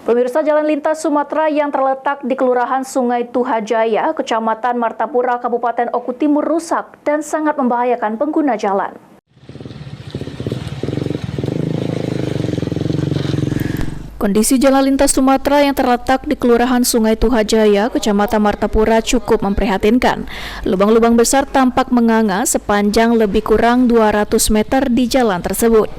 Pemirsa, jalan lintas Sumatera yang terletak di Kelurahan Sungai Tuhajaya, Kecamatan Martapura, Kabupaten Oku Timur rusak dan sangat membahayakan pengguna jalan. Kondisi jalan lintas Sumatera yang terletak di Kelurahan Sungai Tuhajaya, Kecamatan Martapura cukup memprihatinkan. Lubang-lubang besar tampak menganga sepanjang lebih kurang 200 meter di jalan tersebut.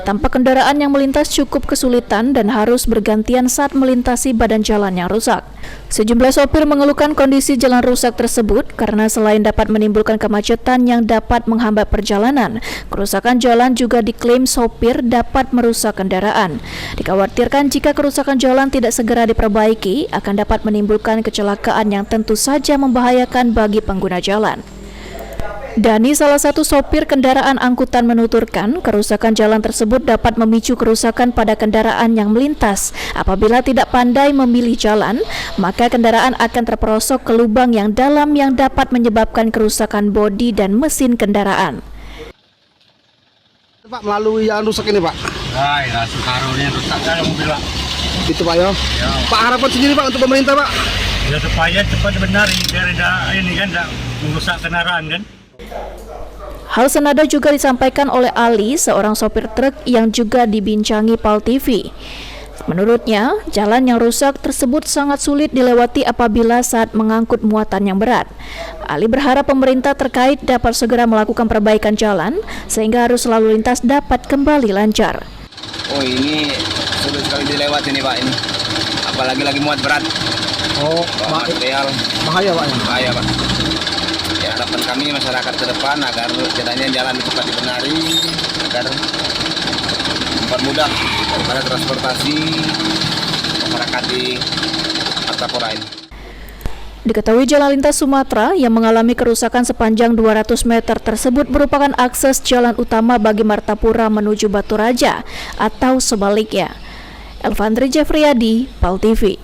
Tampak kendaraan yang melintas cukup kesulitan dan harus bergantian saat melintasi badan jalan yang rusak. Sejumlah sopir mengeluhkan kondisi jalan rusak tersebut karena selain dapat menimbulkan kemacetan yang dapat menghambat perjalanan, kerusakan jalan juga diklaim sopir dapat merusak kendaraan. Dikhawatirkan jika kerusakan jalan tidak segera diperbaiki, akan dapat menimbulkan kecelakaan yang tentu saja membahayakan bagi pengguna jalan. Dani, salah satu sopir kendaraan angkutan, menuturkan kerusakan jalan tersebut dapat memicu kerusakan pada kendaraan yang melintas. Apabila tidak pandai memilih jalan, maka kendaraan akan terperosok ke lubang yang dalam yang dapat menyebabkan kerusakan bodi dan mesin kendaraan. Pak, melalui jalan rusak ini, Pak. Ya, sekarangnya rusaknya mobil, Pak. Itu, Pak, ya. Pak, harapan sendiri, Pak, untuk pemerintah, Pak. Ya, supaya cepat benar biar ini kan tidak merusak kendaraan kan. Hal senada juga disampaikan oleh Ali, seorang sopir truk yang juga dibincangi PAL TV. Menurutnya, jalan yang rusak tersebut sangat sulit dilewati apabila saat mengangkut muatan yang berat. Ali berharap pemerintah terkait dapat segera melakukan perbaikan jalan sehingga arus lalu lintas dapat kembali lancar. Oh, ini sulit sekali dilewati nih, Pak, ini. Apalagi lagi muat berat. Oh, material. bahaya, Pak. Bahaya, Pak. Ya, harapan kami masyarakat ke depan agar jalannya jalan cepat dibenahi, agar mempermudah daripada transportasi masyarakat di Martapura ini. Diketahui jalan lintas Sumatera yang mengalami kerusakan sepanjang 200 meter tersebut merupakan akses jalan utama bagi Martapura menuju Batu Raja atau sebaliknya. Elvandri Jeffriyadi, PAL TV.